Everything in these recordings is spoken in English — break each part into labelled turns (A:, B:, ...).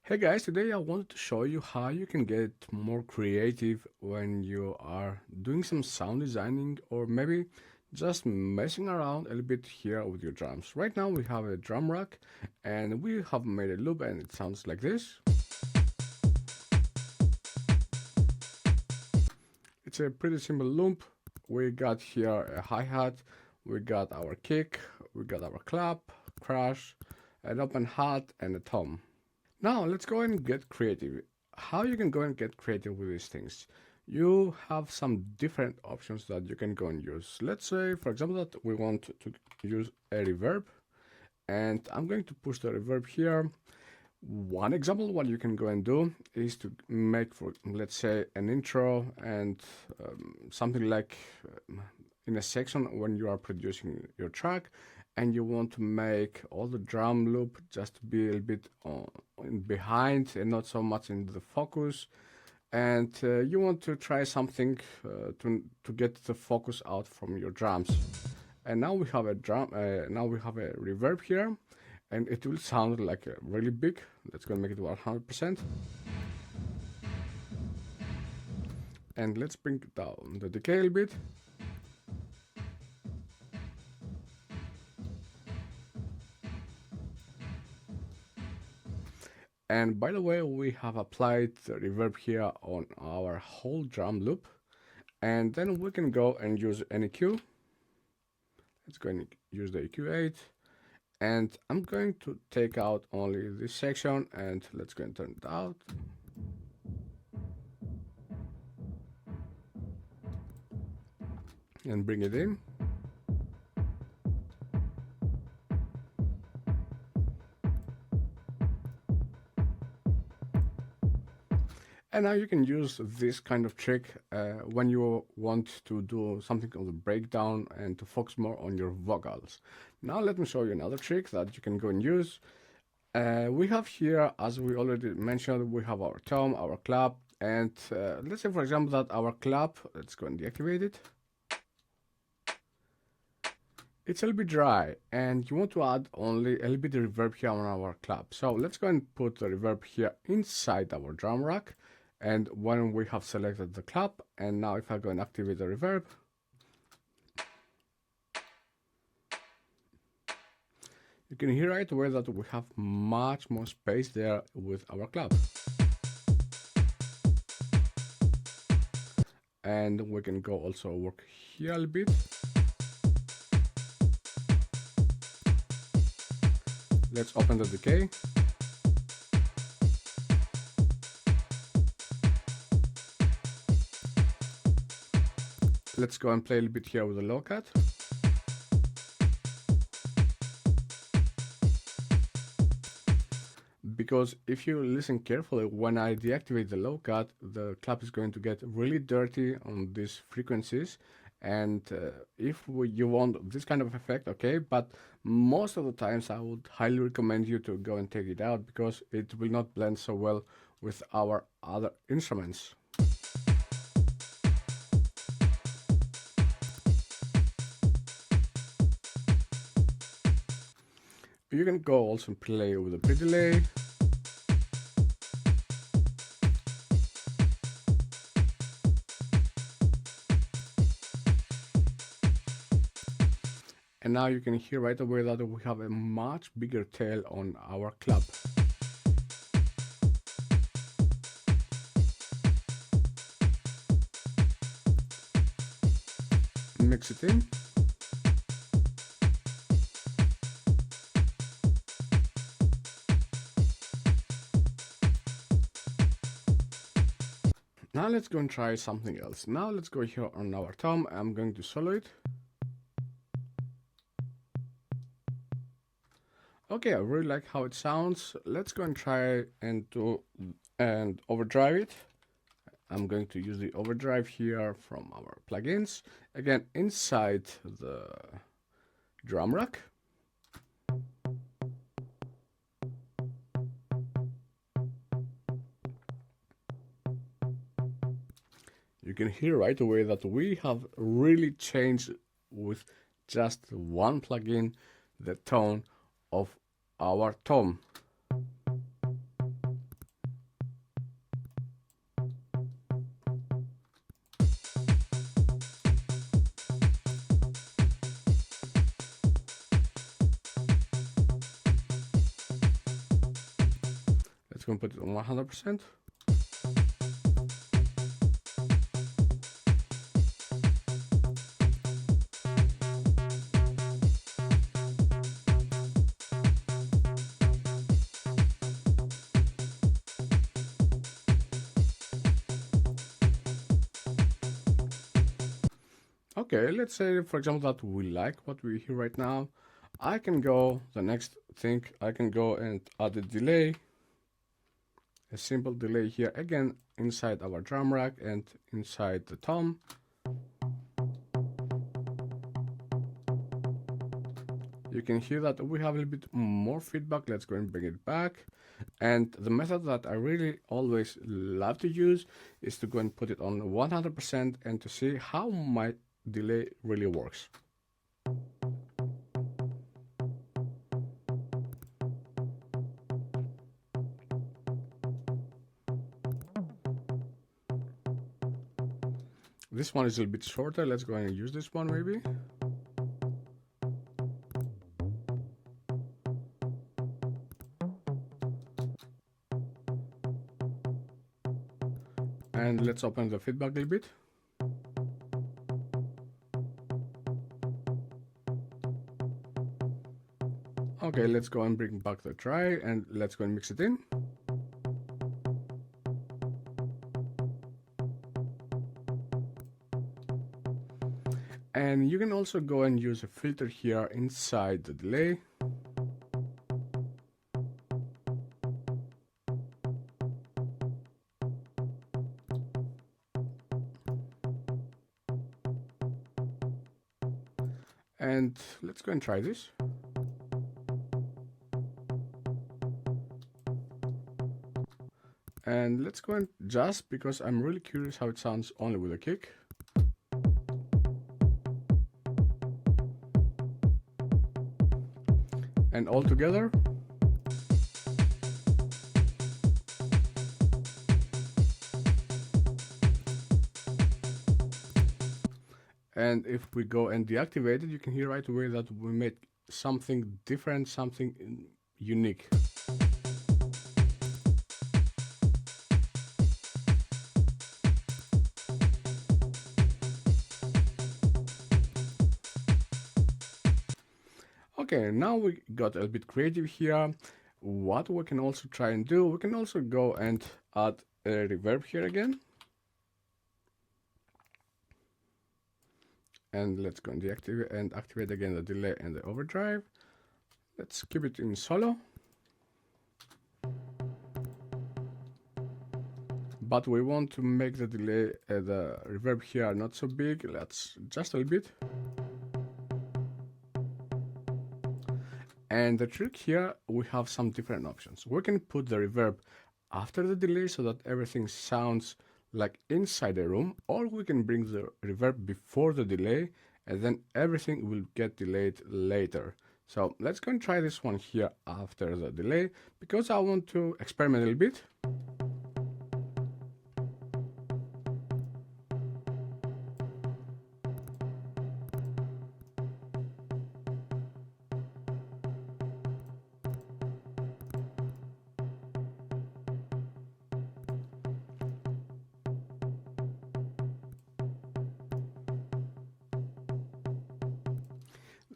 A: Hey guys, today I wanted to show you how you can get more creative when you are doing some sound designing or maybe just messing around a little bit here with your drums. Right now we have a drum rack and we have made a loop and it sounds like this. It's a pretty simple loop. We got here a hi-hat, we got our kick, we got our clap, crash, an open hat and a tom. Now let's go and get creative. How you can go and get creative with these things? You have some different options that you can go and use. Let's say, for example, that we want to use a reverb, and I'm going to push the reverb here. One example, what you can go and do is to make, for let's say, an intro and something like in a section when you are producing your track and you want to make all the drum loop just to be a little bit behind and not so much in the focus, and you want to try something to get the focus out from your drums. And now we have a now we have a reverb here, and it will sound like really big. Let's go and make it 100%. And let's bring down the decay a little bit. And by the way, we have applied the reverb here on our whole drum loop. And then we can go and use an EQ. Let's go and use the EQ8. And I'm going to take out only this section and let's go and turn it out. And bring it in. And now you can use this kind of trick when you want to do something on the breakdown and to focus more on your vocals. Now let me show you another trick that you can go and use. We have here, as we already mentioned, we have our tom, our clap, and let's say for example that our clap, let's go and deactivate it. It's a little bit dry and you want to add only a little bit of reverb here on our clap. So let's go and put the reverb here inside our drum rack. And when we have selected the clap, and now if I go and activate the reverb, you can hear right away that we have much more space there with our clap. And we can go also work here a little bit. Let's open the decay. Let's go and play a little bit here with the low cut. Because if you listen carefully, when I deactivate the low cut, the clap is going to get really dirty on these frequencies. And if you want this kind of effect, okay, but most of the times I would highly recommend you to go and take it out because it will not blend so well with our other instruments. You can go also play with a pre-delay. And now you can hear right away that we have a much bigger tail on our clap. Mix it in. Now let's go and try something else. Now let's go here on our tom. I'm going to solo it. Okay, I really like how it sounds. Let's go and try and overdrive it. I'm going to use the overdrive here from our plugins. Again, inside the drum rack. You can hear right away that we have really changed with just one plugin the tone of our tom. go and put it on 100%. Okay, let's say for example that we like what we hear right now. I can go, the next thing, I can go and add a delay, a simple delay here again inside our drum rack and inside the tom. You can hear that we have a little bit more feedback. Let's go and bring it back. And the method that I really always love to use is to go and put it on 100% and to see how my delay really works. This one is a little bit shorter. Let's go ahead and use this one maybe. And let's open the feedback a little bit. Okay, let's go and bring back the try and let's go and mix it in. And you can also go and use a filter here inside the delay. And let's go and try this. And let's go and just because I'm really curious how it sounds only with a kick. And all together. And if we go and deactivate it, you can hear right away that we made something different, something unique. Okay, now we got a bit creative here. What we can also try and do, we can also go and add a reverb here again. And let's go and deactivate and activate again the delay and the overdrive. Let's keep it in solo. But we want to make the delay, the reverb here not so big. Let's just a little bit. And the trick here, we have some different options. We can put the reverb after the delay so that everything sounds like inside a room, or we can bring the reverb before the delay and then everything will get delayed later. So let's go and try this one here after the delay because I want to experiment a little bit.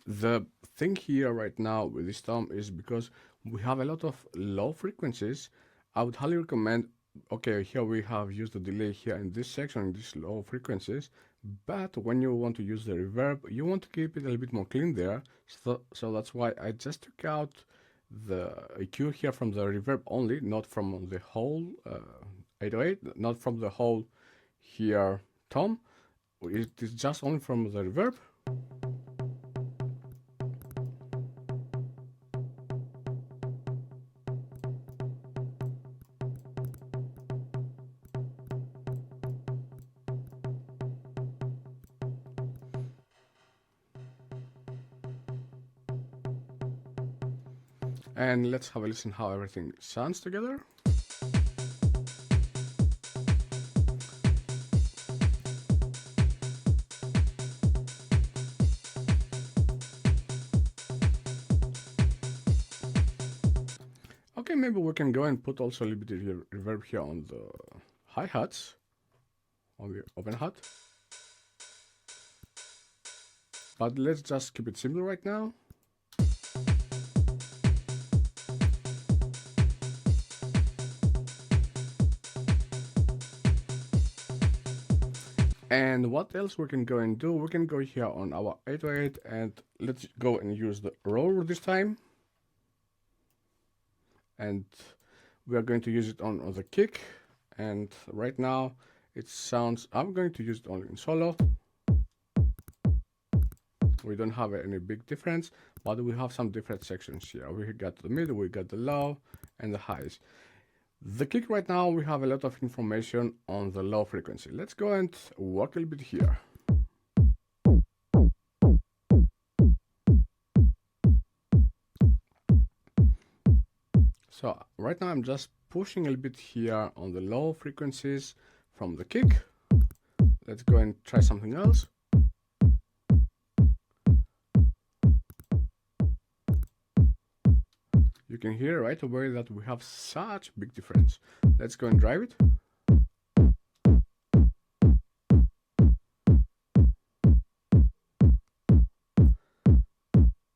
A: The thing here right now with this tom is because we have a lot of low frequencies. I would highly recommend, okay, here we have used the delay here in this section, in these low frequencies, but when you want to use the reverb, you want to keep it a little bit more clean there. So that's why I just took out the EQ here from the reverb only, not from the whole 808, not from the whole here tom. It is just only from the reverb. And let's have a listen how everything sounds together. Okay, maybe we can go and put also a little bit of reverb here on the hi-hats, on the open hat. But let's just keep it simple right now. And what else we can go and do? We can go here on our 808 and let's go and use the roller this time. And we are going to use it on the kick. And right now it sounds, I'm going to use it only in solo. We don't have any big difference, but we have some different sections here. We got the mid, we got the low and the highs. The kick right now, we have a lot of information on the low frequency. Let's go and work a little bit here. So right now I'm just pushing a little bit here on the low frequencies from the kick. Let's go and try something else. You can hear right away that we have such big difference. Let's go and drive it.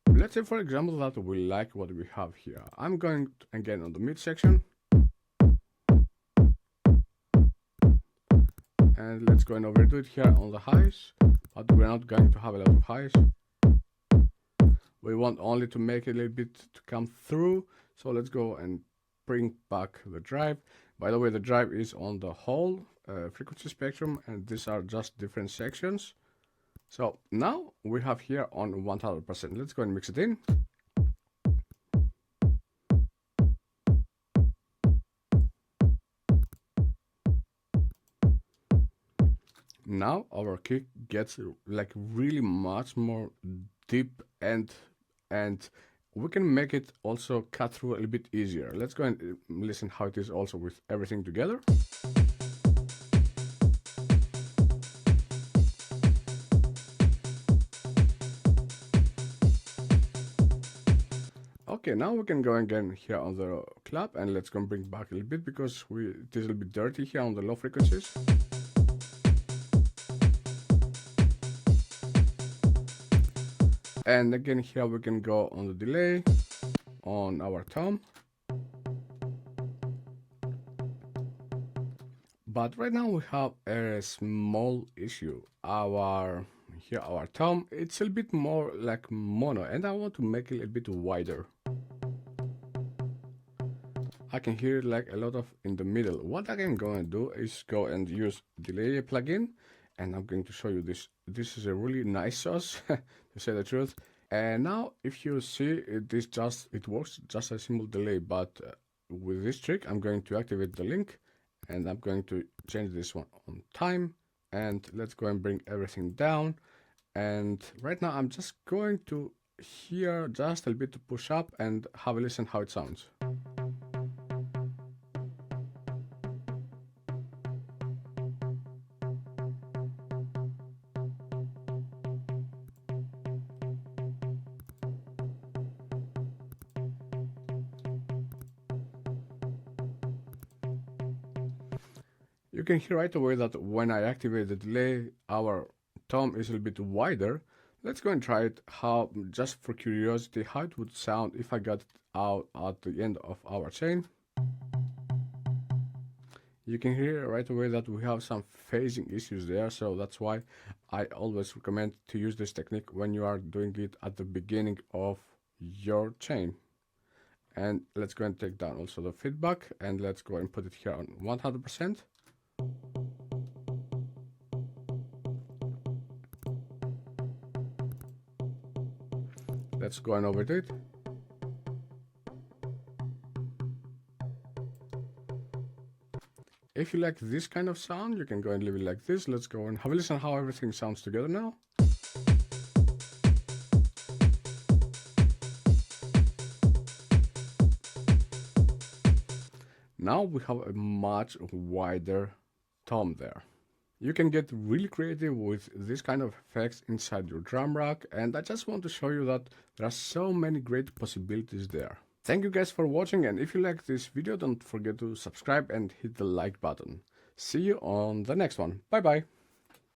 A: Let's say, for example, that we like what we have here. I'm going again on the mid section. And let's go and overdo it here on the highs. But we're not going to have a lot of highs. We want only to make it a little bit to come through. So let's go and bring back the drive. By the way, the drive is on the whole frequency spectrum, and these are just different sections. So now we have here on 100%. Let's go and mix it in. Now our kick gets like really much more deep and we can make it also cut through a little bit easier. Let's go and listen how it is also with everything together. Okay, now we can go again here on the clap and let's go and bring back a little bit because it is a little bit dirty here on the low frequencies. And again here we can go on the delay on our tom. But right now we have a small issue. Our tom, it's a little bit more like mono and I want to make it a little bit wider. I can hear it like a lot of in the middle. What I can go and do is go and use delay plugin. And I'm going to show you this. This is a really nice sauce, to say the truth. And now, if you see, it works just a simple delay. But with this trick, I'm going to activate the link, and I'm going to change this one on time. And let's go and bring everything down. And right now, I'm just going to hear just a little bit to push up and have a listen how it sounds. You can hear right away that when I activate the delay, our tom is a little bit wider. Let's go and try it, how, just for curiosity, how it would sound if I got it out at the end of our chain. You can hear right away that we have some phasing issues there, so that's why I always recommend to use this technique when you are doing it at the beginning of your chain. And let's go and take down also the feedback, and let's go and put it here on 100%. Let's go and overdo it. If you like this kind of sound, you can go and leave it like this. Let's go and have a listen how everything sounds together now. Now we have a much wider tom there. You can get really creative with this kind of effects inside your drum rack, and I just want to show you that there are so many great possibilities there. Thank you guys for watching, and if you like this video, don't forget to subscribe and hit the like button. See you on the next one. Bye bye.